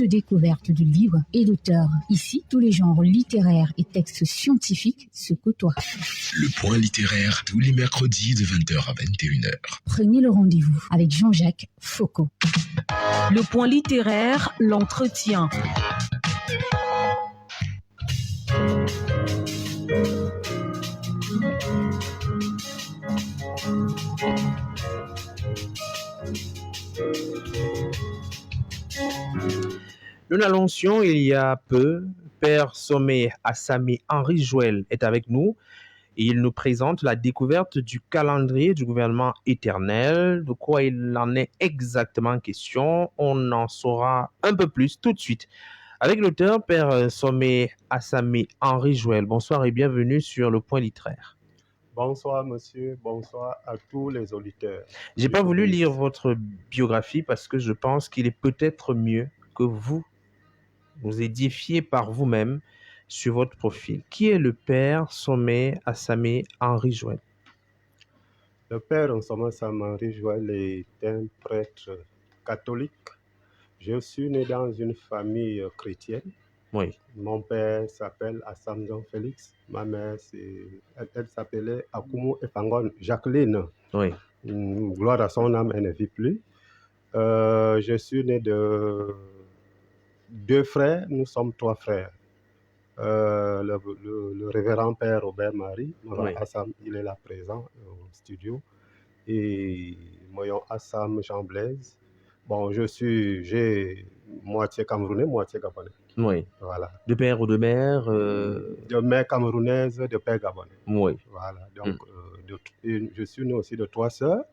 de découverte de livres et d'auteurs. Ici, tous les genres littéraires et textes scientifiques se côtoient. Le point littéraire, tous les mercredis de 20h à 21h. Prenez le rendez-vous avec Jean-Jacques Foucault. Le point littéraire, l'entretien. Nous l'annoncions il y a peu, Père Sommet Assami Henri Joël est avec nous et il nous présente la découverte du calendrier du gouvernement éternel. De quoi il en est exactement question, on en saura un peu plus tout de suite avec l'auteur Père Sommet Assami Henri Joël. Bonsoir et bienvenue sur le point littéraire. Bonsoir monsieur, bonsoir à tous les auditeurs. J'ai pas voulu lire votre biographie parce que je pense qu'il est peut-être mieux que vous édifiez par vous-même sur votre profil. Qui est le Père Sommet Assami Henri Joël? Le Père Sommet Assami Henri Joël est un prêtre catholique. Je suis né dans une famille chrétienne. Oui. Mon père s'appelle Assam Jean Félix. Ma mère, elle s'appelait Akumu Efangon Jacqueline. Oui. Gloire à son âme, elle ne vit plus. Je suis né de 2 frères, nous sommes 3 frères. Le révérend père Robert Marie, Oui. Assam, il est là présent au studio. Et Moyon Assam Jean Blaise. Bon, j'ai moitié camerounais, moitié gabonais. Oui. Voilà. De père ou de mère De mère camerounaise, de père gabonais. Oui. Voilà. Donc, je suis né aussi de 3 sœurs.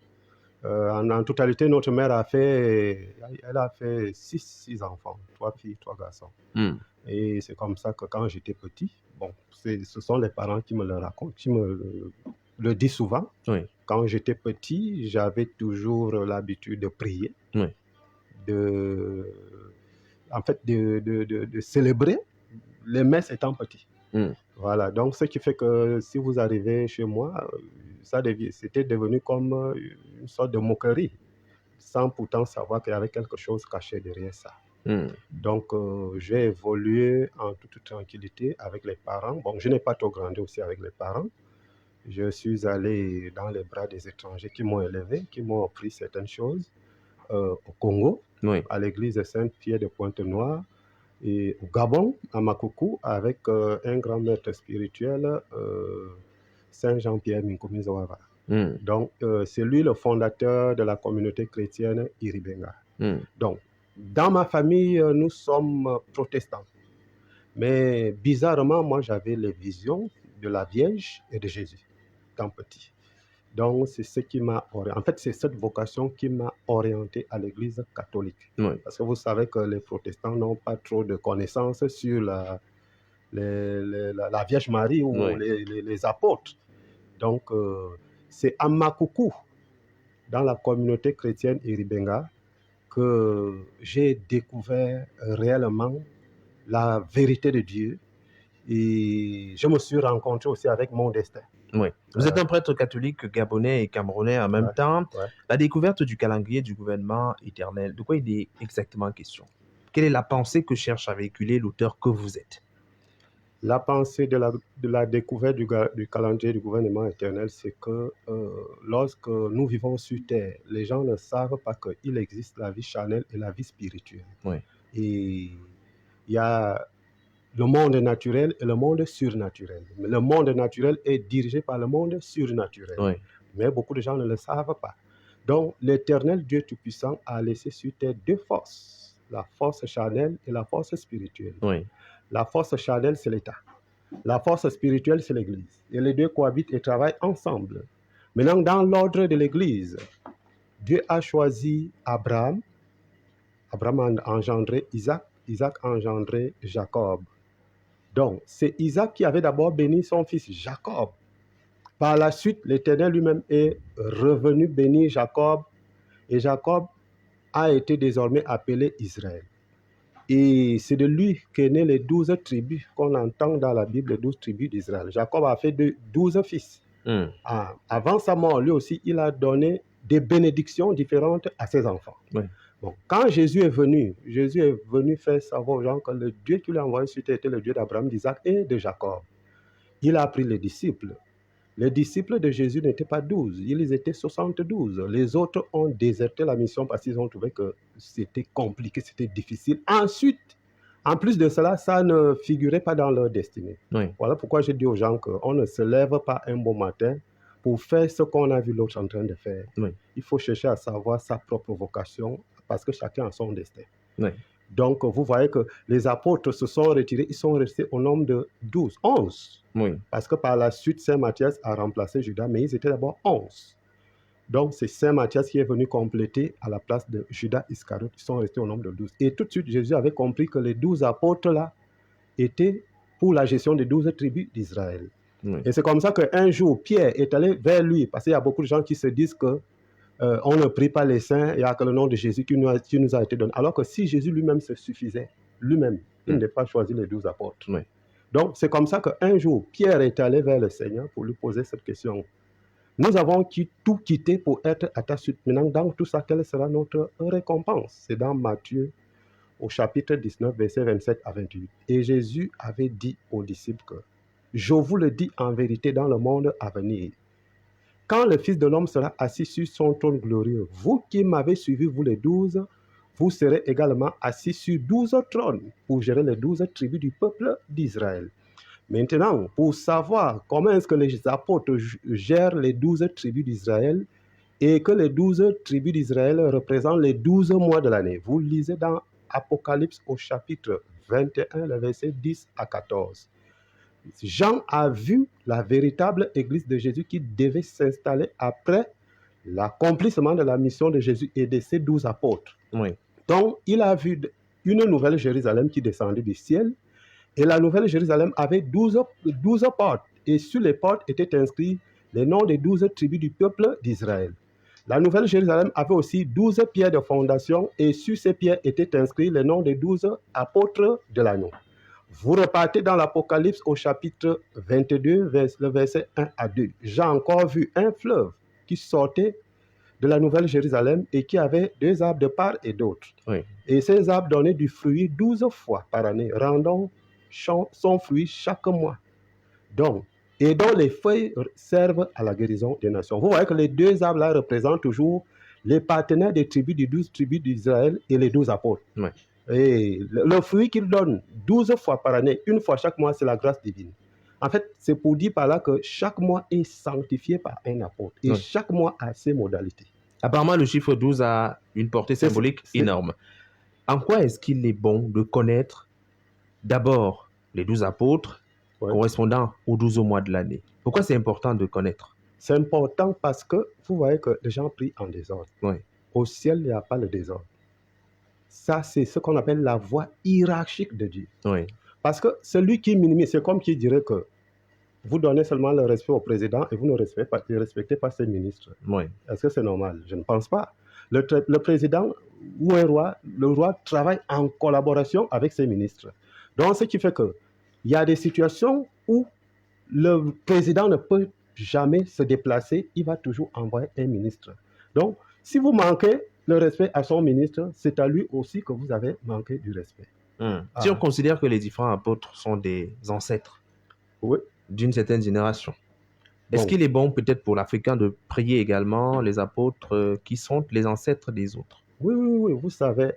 En totalité, notre mère a fait 6 enfants, 3 filles, 3 garçons. Et c'est comme ça que quand j'étais petit, bon, ce sont les parents qui me le racontent, qui me le disent souvent. Oui. Quand j'étais petit, j'avais toujours l'habitude de prier, Oui. de célébrer les messes étant petit. Voilà, donc ce qui fait que si vous arrivez chez moi, c'était devenu comme une sorte de moquerie, sans pourtant savoir qu'il y avait quelque chose caché derrière ça. Donc j'ai évolué en toute tranquillité avec les parents. Bon, je n'ai pas trop grandi aussi avec les parents. Je suis allé dans les bras des étrangers qui m'ont élevé, qui m'ont appris certaines choses au Congo, Oui. à l'église Saint-Pierre de Pointe-Noire, et au Gabon, à Makoukou, avec un grand maître spirituel, Saint Jean-Pierre Minkoumizowava. Donc, c'est lui le fondateur de la communauté chrétienne Iribenga. Donc, dans ma famille, nous sommes protestants. Mais bizarrement, moi, j'avais les visions de la Vierge et de Jésus, tant petit. Donc, c'est ce qui m'a orienté. En fait, c'est cette vocation qui m'a orienté à l'église catholique. Oui. Parce que vous savez que les protestants n'ont pas trop de connaissances sur la Vierge Marie ou les apôtres. Donc, c'est à Makoukou, dans la communauté chrétienne Iribenga, que j'ai découvert réellement la vérité de Dieu. Et je me suis rencontré aussi avec mon destin. Oui. Vous êtes un prêtre catholique gabonais et camerounais en même temps. Ouais. La découverte du calendrier du gouvernement éternel, de quoi il est exactement question? Quelle est la pensée que cherche à véhiculer l'auteur que vous êtes? La pensée de la découverte du calendrier du gouvernement éternel, c'est que lorsque nous vivons sur Terre, les gens ne savent pas qu'il existe la vie charnelle et la vie spirituelle. Oui. Et il y a le monde naturel et le monde surnaturel. Mais le monde naturel est dirigé par le monde surnaturel. Oui. Mais beaucoup de gens ne le savent pas. Donc, l'Éternel Dieu Tout-Puissant a laissé sur Terre 2 forces, la force charnelle et la force spirituelle. Oui. La force charnelle, c'est l'État. La force spirituelle, c'est l'Église. Et les deux cohabitent et travaillent ensemble. Maintenant, dans l'ordre de l'Église, Dieu a choisi Abraham. Abraham a engendré Isaac. Isaac a engendré Jacob. Donc, c'est Isaac qui avait d'abord béni son fils Jacob. Par la suite, l'Éternel lui-même est revenu bénir Jacob. Et Jacob a été désormais appelé Israël. Et c'est de lui qu'est né les 12 tribus qu'on entend dans la Bible, les 12 tribus d'Israël. Jacob a fait 12 fils. Avant sa mort, lui aussi, il a donné des bénédictions différentes à ses enfants. Oui. Bon, quand Jésus est venu faire savoir aux gens que le Dieu qui l'a envoyé sur terre était le Dieu d'Abraham, d'Isaac et de Jacob. Il a appris les disciples. Les disciples de Jésus n'étaient pas 12, ils étaient 72. Les autres ont déserté la mission parce qu'ils ont trouvé que c'était compliqué, c'était difficile. Ensuite, en plus de cela, ça ne figurait pas dans leur destinée. Oui. Voilà pourquoi je dis aux gens qu'on ne se lève pas un bon matin pour faire ce qu'on a vu l'autre en train de faire. Oui. Il faut chercher à savoir sa propre vocation parce que chacun a son destin. Oui. Donc, vous voyez que les apôtres se sont retirés, ils sont restés au nombre de 12, 11. Oui. Parce que par la suite, Saint Matthias a remplacé Judas, mais ils étaient d'abord 11. Donc, c'est Saint Matthias qui est venu compléter à la place de Judas Iscariote. Ils sont restés au nombre de 12. Et tout de suite, Jésus avait compris que les 12 apôtres-là étaient pour la gestion des 12 tribus d'Israël. Oui. Et c'est comme ça qu'un jour, Pierre est allé vers lui, parce qu'il y a beaucoup de gens qui se disent que on ne prie pas les saints, il n'y a que le nom de Jésus qui nous a été donné. Alors que si Jésus lui-même se suffisait, lui-même, il n'a pas choisi les 12 apôtres. Oui. Donc, c'est comme ça qu'un jour, Pierre est allé vers le Seigneur pour lui poser cette question. Nous avons tout quitté pour être à ta suite. Maintenant, dans tout ça, quelle sera notre récompense? C'est dans Matthieu, au chapitre 19, versets 27 à 28. Et Jésus avait dit aux disciples que « Je vous le dis en vérité, dans le monde à venir, quand le Fils de l'homme sera assis sur son trône glorieux, vous qui m'avez suivi, vous les 12, vous serez également assis sur 12 trônes pour gérer les 12 tribus du peuple d'Israël. » Maintenant, pour savoir comment est-ce que les apôtres gèrent les 12 tribus d'Israël et que les 12 tribus d'Israël représentent les 12 mois de l'année, vous lisez dans Apocalypse au chapitre 21, le verset 10 à 14. Jean a vu la véritable église de Jésus qui devait s'installer après l'accomplissement de la mission de Jésus et de ses 12 apôtres. Oui. Donc, il a vu une nouvelle Jérusalem qui descendait du ciel. Et la nouvelle Jérusalem avait 12 portes. Et sur les portes étaient inscrits les noms des 12 tribus du peuple d'Israël. La nouvelle Jérusalem avait aussi 12 pierres de fondation. Et sur ces pierres étaient inscrits les noms des 12 apôtres de l'agneau. Vous repartez dans l'Apocalypse au chapitre 22, le verset 1 à 2. J'ai encore vu un fleuve qui sortait de la nouvelle Jérusalem et qui avait 2 arbres de part et d'autre. Oui. Et ces arbres donnaient du fruit 12 fois par année, rendant son fruit chaque mois. Donc, et dont les feuilles servent à la guérison des nations. Vous voyez que les 2 arbres-là représentent toujours les partenaires des tribus, des 12 tribus d'Israël et les 12 apôtres. Oui. Et le fruit qu'ils donnent 12 fois par année, une fois chaque mois, c'est la grâce divine. En fait, c'est pour dire par là que chaque mois est sanctifié par un apôtre. Et chaque mois a ses modalités. Apparemment, le chiffre 12 a une portée symbolique énorme. En quoi est-ce qu'il est bon de connaître d'abord les 12 apôtres correspondant aux 12 mois de l'année? Pourquoi c'est important de connaître? C'est important parce que vous voyez que les gens prient en désordre. Oui. Au ciel, il n'y a pas le désordre. Ça, c'est ce qu'on appelle la voie hiérarchique de Dieu. Oui. Parce que celui qui minimise, c'est comme qui dirait que vous donnez seulement le respect au président et vous ne respectez pas ses ministres. Oui. Est-ce que c'est normal? Je ne pense pas. Le président ou un roi, le roi travaille en collaboration avec ses ministres. Donc, ce qui fait qu'il y a des situations où le président ne peut jamais se déplacer, il va toujours envoyer un ministre. Donc, si vous manquez le respect à son ministre, c'est à lui aussi que vous avez manqué du respect. Si on considère que les différents apôtres sont des ancêtres d'une certaine génération, est-ce qu'il est bon peut-être pour l'Africain de prier également les apôtres qui sont les ancêtres des autres? Oui, vous savez,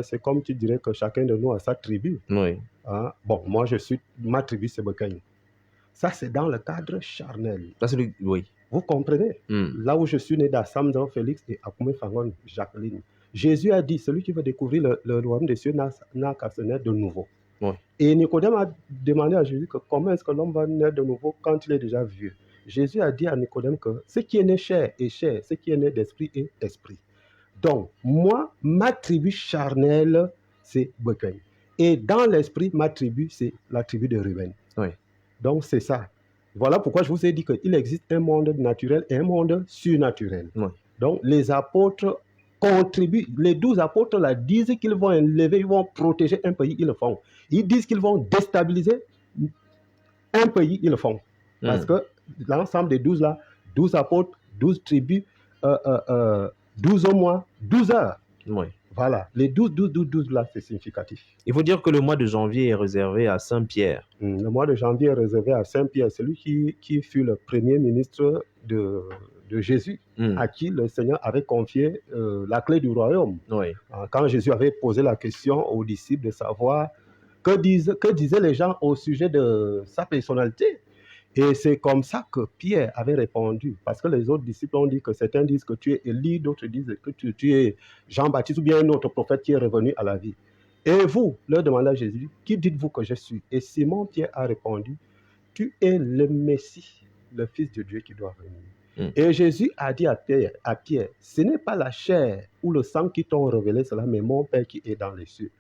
c'est comme tu dirais que chacun de nous a sa tribu. Oui. Bon, ma tribu c'est Bekagne. Ça, c'est dans le cadre charnel. Ça, c'est oui. Vous comprenez? Là où je suis né d'Assamdan Félix et Akume Fangon Jacqueline. Jésus a dit, celui qui veut découvrir le royaume des cieux n'a qu'à se naître de nouveau. Oui. Et Nicodème a demandé à Jésus que comment est-ce que l'homme va naître de nouveau quand il est déjà vieux. Jésus a dit à Nicodème que ce qui est né chair est chair, ce qui est né d'esprit est esprit. Donc, moi, ma tribu charnelle, c'est Bekagne. Et dans l'esprit, ma tribu, c'est la tribu de Ruben. Oui. Donc, c'est ça. Voilà pourquoi je vous ai dit qu'il existe un monde naturel et un monde surnaturel. Oui. Donc, les apôtres contribuent. Les 12 apôtres là, disent qu'ils vont élever, ils vont protéger un pays, ils le font. Ils disent qu'ils vont déstabiliser un pays, ils le font. Parce que l'ensemble des 12 là, 12 apôtres, 12 tribus, 12 mois, 12 heures. Oui. Voilà, les 12 là, c'est significatif. Il faut dire que le mois de janvier est réservé à Saint-Pierre. Le mois de janvier est réservé à Saint-Pierre, celui qui fut le premier ministre de Jésus, à qui le Seigneur avait confié la clé du royaume. Oui. Quand Jésus avait posé la question aux disciples de savoir que disaient les gens au sujet de sa personnalité. Et c'est comme ça que Pierre avait répondu, parce que les autres disciples ont dit que certains disent que tu es Élie, d'autres disent que tu es Jean-Baptiste ou bien un autre prophète qui est revenu à la vie. Et vous, leur demanda Jésus, qui dites-vous que je suis? Et Simon-Pierre a répondu, tu es le Messie, le Fils de Dieu qui doit venir. Et Jésus a dit à Pierre, ce n'est pas la chair ou le sang qui t'ont révélé cela, mais mon Père qui est dans les cieux.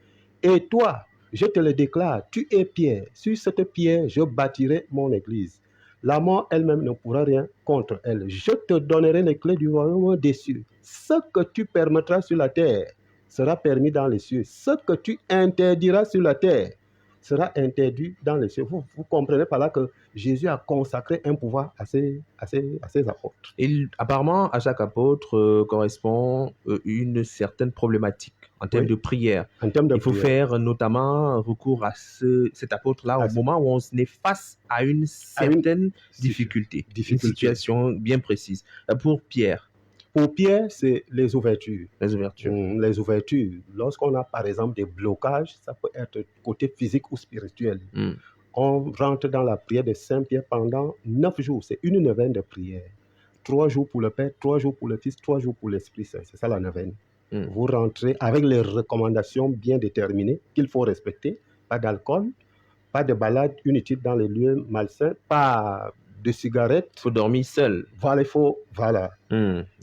Et toi, je te le déclare, tu es Pierre. Sur cette pierre, je bâtirai mon église. La mort elle-même ne pourra rien contre elle. Je te donnerai les clés du royaume des cieux. Ce que tu permettras sur la terre sera permis dans les cieux. Ce que tu interdiras sur la terre sera interdit dans les cieux. Vous comprenez par là que Jésus a consacré un pouvoir à ses apôtres. Et apparemment, à chaque apôtre correspond une certaine problématique en termes de prière. Il faut faire notamment recours à cet apôtre-là au moment où on est face à une certaine difficulté, une situation bien précise. Pour Pierre, c'est les ouvertures. Les ouvertures. Lorsqu'on a, par exemple, des blocages, ça peut être côté physique ou spirituel. On rentre dans la prière de Saint-Pierre pendant 9 jours. C'est une neuvaine de prière. 3 jours pour le Père, 3 jours pour le Fils, 3 jours pour l'Esprit Saint. C'est ça la neuvaine. Vous rentrez avec les recommandations bien déterminées qu'il faut respecter. Pas d'alcool, pas de balade inutile dans les lieux malsains, pas de cigarettes. Il faut dormir seul. Voilà, il faut... Voilà.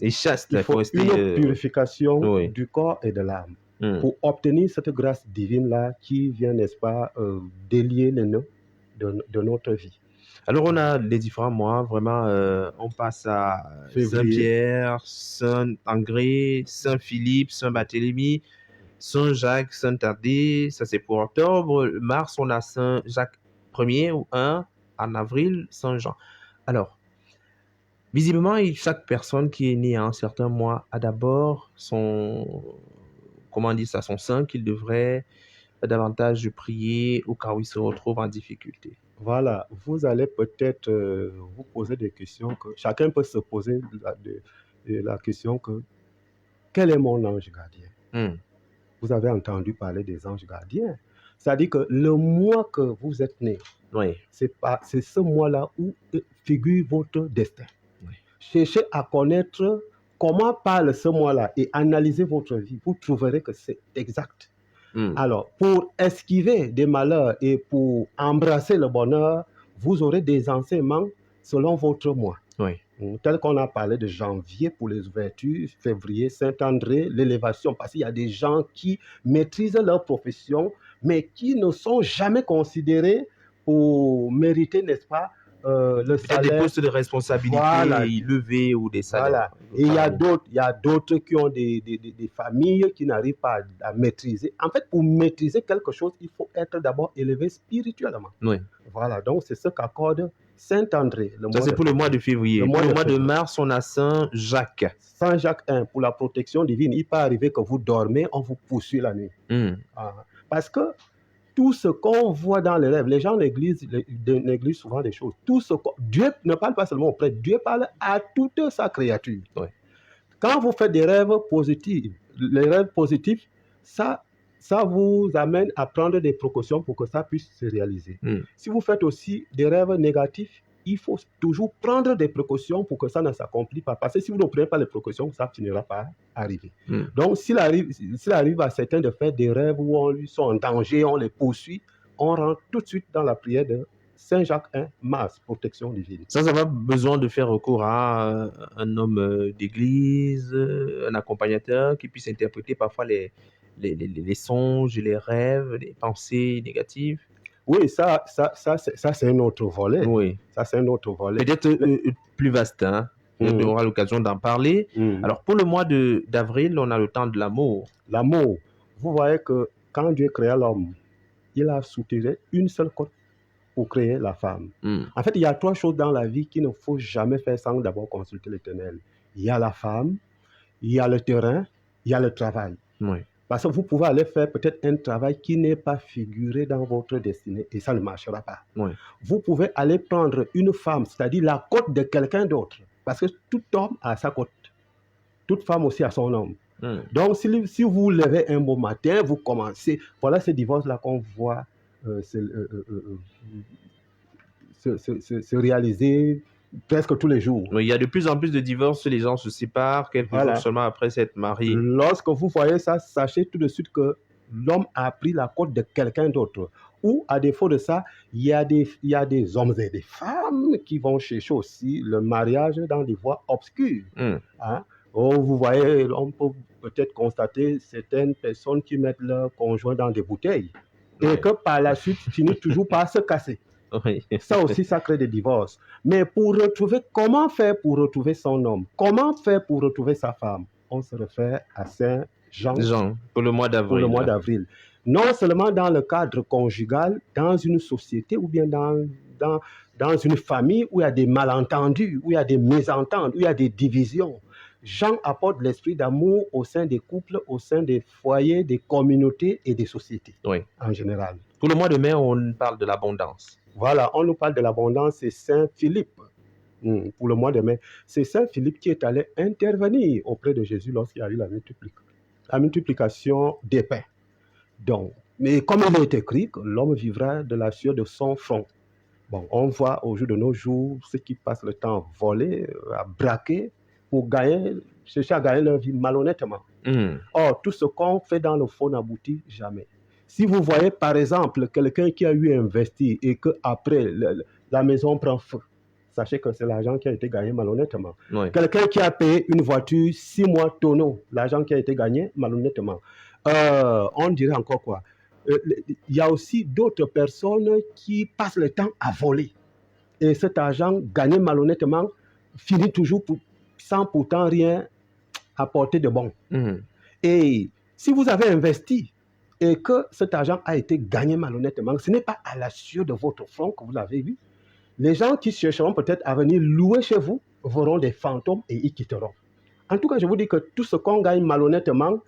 Et chaste. Il faut une purification du corps et de l'âme pour obtenir cette grâce divine-là qui vient, n'est-ce pas, délier les nœuds de notre vie. Alors, on a les différents mois, vraiment, on passe à Saint-Pierre, Saint-André, Saint-Philippe, Saint-Barthélemy, Saint-Jacques, Saint-Thaddée, ça c'est pour octobre. Mars, on a Saint-Jacques 1er ou 1, en avril, Saint-Jean. Alors, visiblement, chaque personne qui est née à un certain mois a d'abord son saint qu'il devrait davantage prier au cas où il se retrouve en difficulté. Voilà, vous allez peut-être vous poser des questions que chacun peut se poser la question que quel est mon ange gardien? Vous avez entendu parler des anges gardiens. C'est-à-dire que le mois que vous êtes né, c'est ce mois-là où figure votre destin. Cherchez à connaître comment parle ce mois-là et analysez votre vie. Vous trouverez que c'est exact. Alors, pour esquiver des malheurs et pour embrasser le bonheur, vous aurez des enseignements selon votre mois. Tel qu'on a parlé de janvier pour les ouvertures, février, Saint-André, l'élévation, parce qu'il y a des gens qui maîtrisent leur profession, mais qui ne sont jamais considérés pour mériter, n'est-ce pas, le salaire. Des postes de responsabilité élevés ou des salaires. Et il y a d'autres qui ont des familles qui n'arrivent pas à maîtriser. En fait, pour maîtriser quelque chose, il faut être d'abord élevé spirituellement. Voilà, donc c'est ce qu'accorde Saint-André. Ça, c'est pour le mois de février. Pour le mois de mars, on a Saint-Jacques. Saint-Jacques 1, pour la protection divine. Il peut arriver que vous dormez, on vous poursuit la nuit. Parce que tout ce qu'on voit dans les rêves, les gens négligent souvent des choses. Dieu ne parle pas seulement au prêtre, Dieu parle à toute sa créature. Quand vous faites des rêves positifs, les rêves positifs, ça vous amène à prendre des précautions pour que ça puisse se réaliser. Si vous faites aussi des rêves négatifs, il faut toujours prendre des précautions pour que ça ne s'accomplisse pas. Parce que si vous ne prenez pas les précautions, ça finira par arriver. Donc, s'il arrive à certains de faire des rêves où ils sont en danger, on les poursuit, on rentre tout de suite dans la prière de Saint-Jacques 1, Mars, protection divine. Ça va besoin de faire recours à un homme d'église, un accompagnateur qui puisse interpréter parfois les songes, les rêves, les pensées négatives. Oui, ça c'est un autre volet. Ça, c'est un autre volet. Peut-être plus vaste, hein? On aura l'occasion d'en parler. Alors, pour le mois d'avril, on a le temps de l'amour. L'amour. Vous voyez que quand Dieu créa l'homme, il a soutiré une seule côte pour créer la femme. En fait, il y a 3 choses dans la vie qu'il ne faut jamais faire sans d'abord consulter l'Éternel. Il y a la femme, il y a le terrain, il y a le travail. Parce que vous pouvez aller faire peut-être un travail qui n'est pas figuré dans votre destinée et ça ne marchera pas. Oui. Vous pouvez aller prendre une femme, c'est-à-dire la cote de quelqu'un d'autre. Parce que tout homme a sa cote. Toute femme aussi a son homme. Donc, si vous levez un beau matin, vous commencez... Voilà ce divorce-là qu'on voit se réaliser presque tous les jours. Oui, il y a de plus en plus de divorces, les gens se séparent quelques jours seulement après s'être mariés. Lorsque vous voyez ça, sachez tout de suite que l'homme a pris la cote de quelqu'un d'autre. Ou, à défaut de ça, il y a des hommes et des femmes qui vont chercher aussi le mariage dans des voies obscures. Hein? Vous voyez, on peut peut-être constater certaines personnes qui mettent leur conjoint dans des bouteilles et que par la suite finissent toujours par se casser. Oui. Ça aussi, ça crée des divorces. Mais comment faire pour retrouver son homme? Comment faire pour retrouver sa femme? On se réfère à Saint Jean pour le mois d'avril. Non seulement dans le cadre conjugal, dans une société ou bien dans une famille où il y a des malentendus, où il y a des mésententes, où il y a des divisions. Jean apporte l'esprit d'amour au sein des couples, au sein des foyers, des communautés et des sociétés en général. Pour le mois de mai, on parle de l'abondance. Voilà, on nous parle de l'abondance, c'est Saint Philippe. Pour le mois de mai, c'est Saint Philippe qui est allé intervenir auprès de Jésus lorsqu'il y a eu la multiplication des pains. Donc, mais comme il est écrit, l'homme vivra de la sueur de son front. Bon, on voit au jour de nos jours ceux qui passent le temps à voler, à braquer, pour chercher à gagner leur vie malhonnêtement. Or, tout ce qu'on fait dans le fond n'aboutit jamais. Si vous voyez par exemple quelqu'un qui a eu investi et qu'après la maison prend feu, sachez que c'est l'argent qui a été gagné malhonnêtement. Quelqu'un qui a payé une voiture 6 mois tonneau, l'argent qui a été gagné malhonnêtement. On dirait encore quoi? Il y a aussi d'autres personnes qui passent le temps à voler. Et cet argent gagné malhonnêtement finit toujours sans pourtant rien apporter de bon. Et si vous avez investi et que cet argent a été gagné malhonnêtement, ce n'est pas à la sueur de votre front que vous l'avez vu. Les gens qui chercheront peut-être à venir louer chez vous verront des fantômes et y quitteront. En tout cas, je vous dis que tout ce qu'on gagne malhonnêtement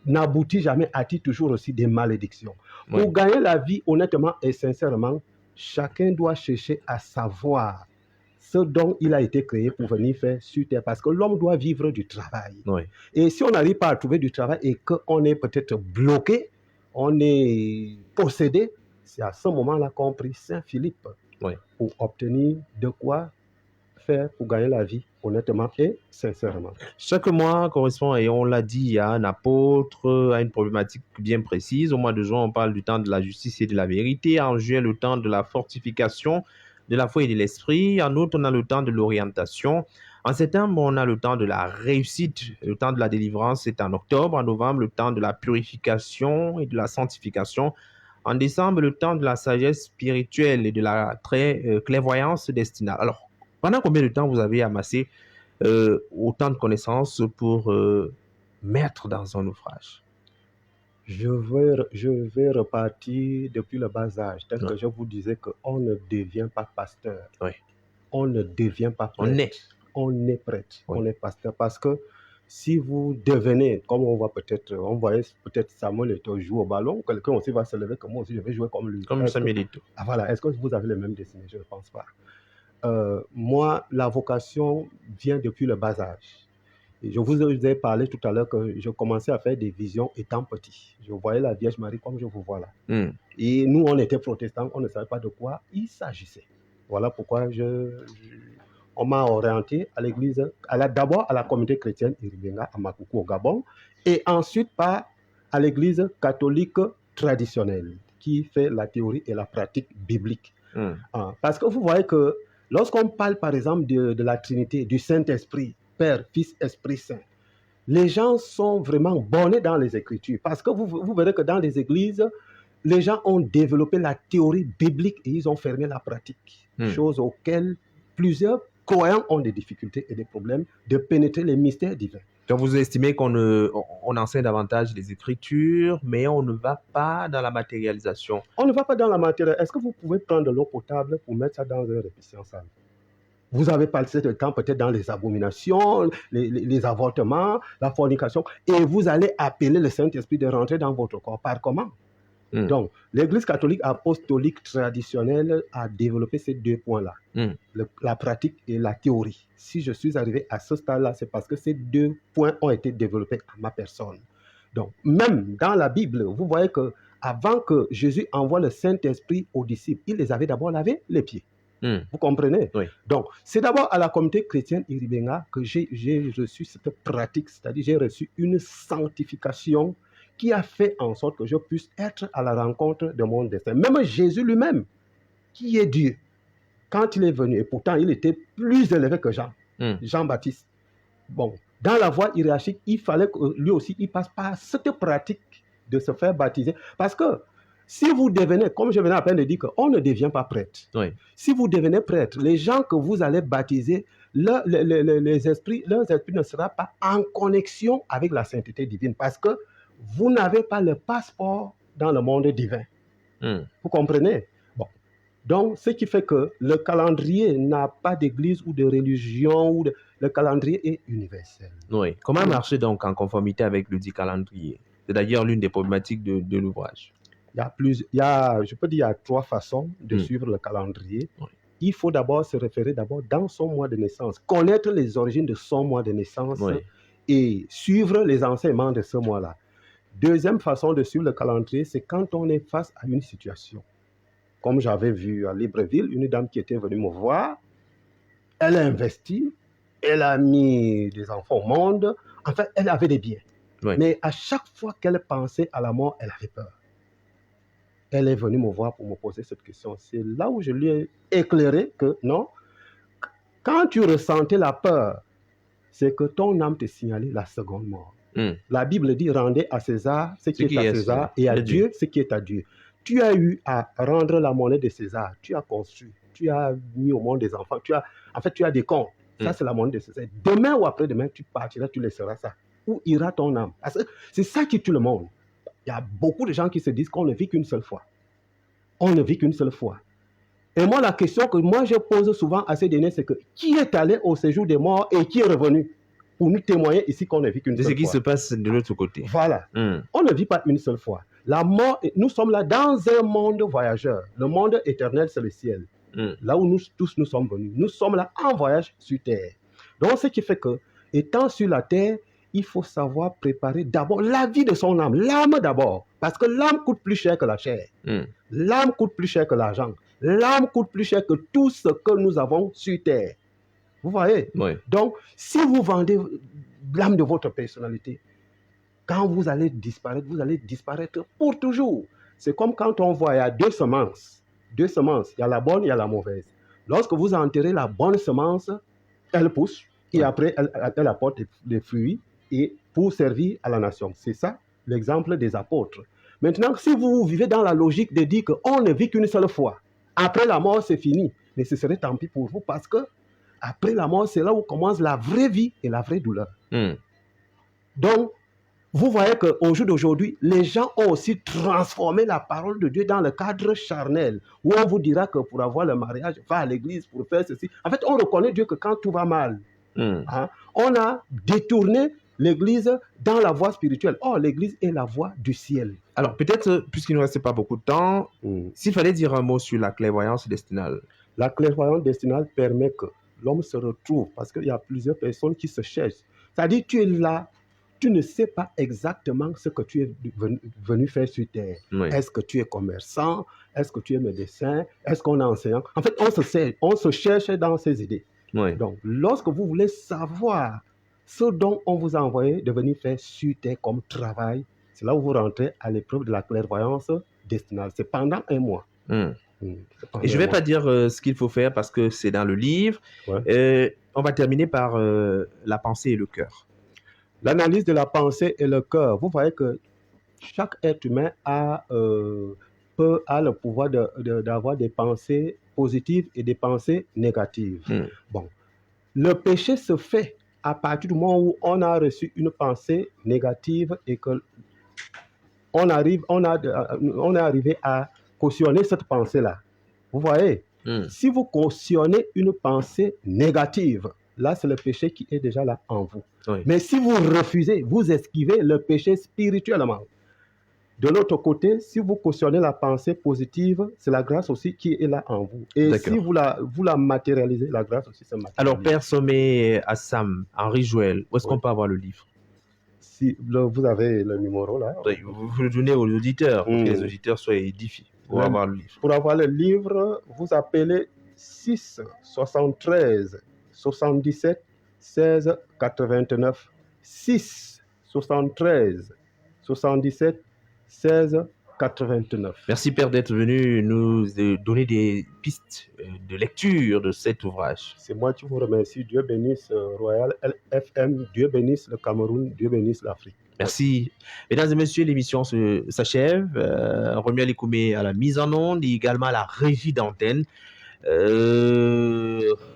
n'aboutit jamais, attire toujours aussi des malédictions. Pour gagner la vie honnêtement et sincèrement, chacun doit chercher à savoir ce dont il a été créé pour venir faire sur terre, parce que l'homme doit vivre du travail. Et si on n'arrive pas à trouver du travail et qu'on est peut-être bloqué, on est possédé, c'est à ce moment-là qu'on prie Saint Philippe pour obtenir de quoi faire pour gagner la vie honnêtement et sincèrement. Chaque mois correspond, et on l'a dit, à un apôtre, à une problématique bien précise. Au mois de juin, on parle du temps de la justice et de la vérité. En juillet, le temps de la fortification de la foi et de l'esprit. En août, on a le temps de l'orientation. En septembre, on a le temps de la réussite. Le temps de la délivrance, c'est en octobre. En novembre, le temps de la purification et de la sanctification. En décembre, le temps de la sagesse spirituelle et de la clairvoyance destinale. Alors, pendant combien de temps vous avez amassé autant de connaissances pour mettre dans un ouvrage? Je vais repartir depuis le bas âge, tel que je vous disais qu'on ne devient pas pasteur. On ne devient pas prêtre. On est prêtre. On est pasteur. Parce que si vous devenez, comme on voyait peut-être Samuel Eto'o jouer au ballon, quelqu'un aussi va se lever comme moi aussi, je vais jouer comme lui. Comme Samuel Eto'o. Voilà. Est-ce que vous avez les mêmes destinées? Je ne pense pas. Moi, la vocation vient depuis le bas âge. Et je vous ai parlé tout à l'heure que je commençais à faire des visions étant petit. Je voyais la Vierge Marie comme je vous vois là. Et nous, on était protestants, on ne savait pas de quoi il s'agissait. Voilà pourquoi on m'a orienté à l'église, d'abord à la communauté chrétienne Iribenga à Makoukou au Gabon, et ensuite à l'église catholique traditionnelle qui fait la théorie et la pratique biblique. Parce que vous voyez que lorsqu'on parle par exemple de la Trinité, du Saint-Esprit, Père, Fils, Esprit Saint, les gens sont vraiment bornés dans les Écritures. Parce que vous verrez que dans les églises, les gens ont développé la théorie biblique et ils ont fermé la pratique. Chose auxquelles plusieurs croyants ont des difficultés et des problèmes de pénétrer les mystères divins. Donc vous estimez qu'on enseigne davantage les Écritures, mais on ne va pas dans la matérialisation. On ne va pas dans la matérialisation. Est-ce que vous pouvez prendre de l'eau potable pour mettre ça dans un récipient sale? Vous avez passé le temps peut-être dans les abominations, les avortements, la fornication, et vous allez appeler le Saint-Esprit de rentrer dans votre corps. Par comment? Donc, l'Église catholique apostolique traditionnelle a développé ces deux points-là, la pratique et la théorie. Si je suis arrivé à ce stade-là, c'est parce que ces deux points ont été développés à ma personne. Donc, même dans la Bible, vous voyez que avant que Jésus envoie le Saint-Esprit aux disciples, il les avait d'abord lavé les pieds. Vous comprenez? Oui. Donc, c'est d'abord à la communauté chrétienne Iribenga que j'ai reçu cette pratique, c'est-à-dire j'ai reçu une sanctification qui a fait en sorte que je puisse être à la rencontre de mon destin. Même Jésus lui-même, qui est Dieu, quand il est venu, et pourtant il était plus élevé que Jean-Baptiste. Bon, dans la voie hiérarchique, il fallait que lui aussi, il passe par cette pratique de se faire baptiser. Parce que si vous devenez, comme je venais à peine de dire, qu'on ne devient pas prêtre. Oui. Si vous devenez prêtre, les gens que vous allez baptiser, leurs esprits ne seront pas en connexion avec la sainteté divine. Parce que vous n'avez pas le passeport dans le monde divin. Vous comprenez? Bon. Donc, ce qui fait que le calendrier n'a pas d'église ou de religion. Le calendrier est universel. Oui. Comment marcher donc en conformité avec le dit calendrier? C'est d'ailleurs l'une des problématiques de l'ouvrage. Il y a 3 façons de suivre le calendrier. Oui. Il faut d'abord se référer dans son mois de naissance, connaître les origines de son mois de naissance et suivre les enseignements de ce mois-là. Deuxième façon de suivre le calendrier, c'est quand on est face à une situation. Comme j'avais vu à Libreville, une dame qui était venue me voir, elle a investi, elle a mis des enfants au monde, en fait, elle avait des biens. Oui. Mais à chaque fois qu'elle pensait à la mort, elle avait peur. Elle est venue me voir pour me poser cette question. C'est là où je lui ai éclairé que non, quand tu ressentais la peur, c'est que ton âme te signalait la seconde mort. La Bible dit, rendez à César ce qui est à César et à Dieu ce qui est à Dieu. Tu as eu à rendre la monnaie de César, tu as construit, tu as mis au monde des enfants, tu as des comptes. Ça, c'est la monnaie de César. Demain ou après-demain, tu partiras, tu laisseras ça. Où ira ton âme? C'est ça qui tue le monde. Il y a beaucoup de gens qui se disent qu'on ne vit qu'une seule fois. On ne vit qu'une seule fois. Et moi, la question que moi je pose souvent à ces derniers, c'est que qui est allé au séjour des morts et qui est revenu pour nous témoigner ici qu'on ne vit qu'une seule fois? C'est ce qui se passe de l'autre côté. Voilà. On ne vit pas une seule fois. La mort, nous sommes là dans un monde voyageur. Le monde éternel, c'est le ciel. Là où nous tous nous sommes venus. Nous sommes là en voyage sur terre. Donc, ce qui fait que, étant sur la terre, il faut savoir préparer d'abord la vie de son âme. L'âme d'abord. Parce que l'âme coûte plus cher que la chair. L'âme coûte plus cher que l'argent. L'âme coûte plus cher que tout ce que nous avons sur terre. Vous voyez? Oui. Donc, si vous vendez l'âme de votre personnalité, quand vous allez disparaître pour toujours. C'est comme quand on voit, il y a 2 semences. 2 semences, il y a la bonne, il y a la mauvaise. Lorsque vous enterrez la bonne semence, elle pousse et après, elle apporte des fruits et pour servir à la nation. C'est ça l'exemple des apôtres. Maintenant, si vous vivez dans la logique de dire qu'on ne vit qu'une seule fois, après la mort, c'est fini. Mais ce serait tant pis pour vous parce que après la mort, c'est là où commence la vraie vie et la vraie douleur. Donc, vous voyez qu'au jour d'aujourd'hui, les gens ont aussi transformé la parole de Dieu dans le cadre charnel, où on vous dira que pour avoir le mariage, va à l'église pour faire ceci. En fait, on reconnaît Dieu que quand tout va mal. On a détourné l'église dans la voie spirituelle. Or, l'église est la voie du ciel. Alors, peut-être, puisqu'il ne nous reste pas beaucoup de temps, s'il fallait dire un mot sur la clairvoyance destinale. La clairvoyance destinale permet que l'homme se retrouve, parce qu'il y a plusieurs personnes qui se cherchent. C'est-à-dire, tu es là, tu ne sais pas exactement ce que tu es venu faire sur terre. Oui. Est-ce que tu es commerçant? Est-ce que tu es médecin? Est-ce qu'on est enseignant? En fait, on se cherche dans ces idées. Oui. Donc, lorsque vous voulez savoir ce dont on vous a envoyé de venir faire sur terre comme travail, c'est là où vous rentrez à l'épreuve de la clairvoyance destinale. C'est pendant 1 mois. Et je ne vais pas dire ce qu'il faut faire parce que c'est dans le livre. Ouais. On va terminer par la pensée et le cœur. L'analyse de la pensée et le cœur. Vous voyez que chaque être humain a le pouvoir d'avoir des pensées positives et des pensées négatives. Bon, le péché se fait à partir du moment où on a reçu une pensée négative et que on est arrivé à cautionner cette pensée-là. Vous voyez? Si vous cautionnez une pensée négative, là, c'est le péché qui est déjà là en vous. Oui. Mais si vous refusez, vous esquivez le péché spirituellement. De l'autre côté, si vous cautionnez la pensée positive, c'est la grâce aussi qui est là en vous. Et si vous la matérialisez, la grâce aussi se matérialise. Alors, Père Somé Assam, Henri Joël, où est-ce qu'on peut avoir le livre? Si vous avez le numéro là. Oui, vous le donnez aux auditeurs, pour que les auditeurs soient édifiés pour avoir le livre. Pour avoir le livre, vous appelez 6 73 77 16 89. 6 73 77 16 89. Merci Père d'être venu nous donner des pistes de lecture de cet ouvrage. C'est moi qui vous remercie. Dieu bénisse Royal FM, Dieu bénisse le Cameroun, Dieu bénisse l'Afrique. Merci. Mesdames et messieurs, l'émission s'achève. Romuald Ekoumé à la mise en onde et également à la régie d'antenne.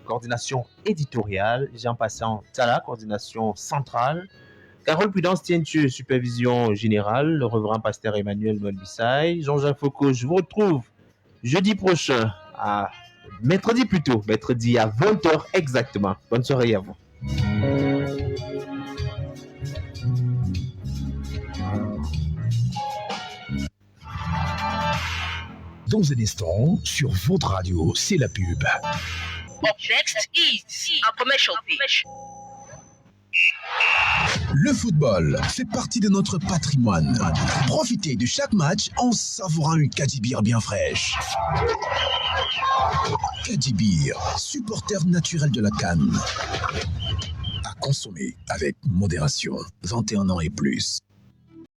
Coordination éditoriale, Jean-Patient Tala, coordination centrale. Carole Prudence Tientieux, supervision générale, le reverend pasteur Emmanuel Nolbissaï, Jean-Jacques Foucault. Je vous retrouve jeudi prochain, mercredi à 20h exactement. Bonne soirée à vous. Dans un instant, sur votre radio, c'est la pub. Next is a commercial pitch. Le football fait partie de notre patrimoine. Profitez de chaque match en savourant une Kadibir bien fraîche. Kadibir, supporter naturel de la CAN. À consommer avec modération. 21 ans et plus.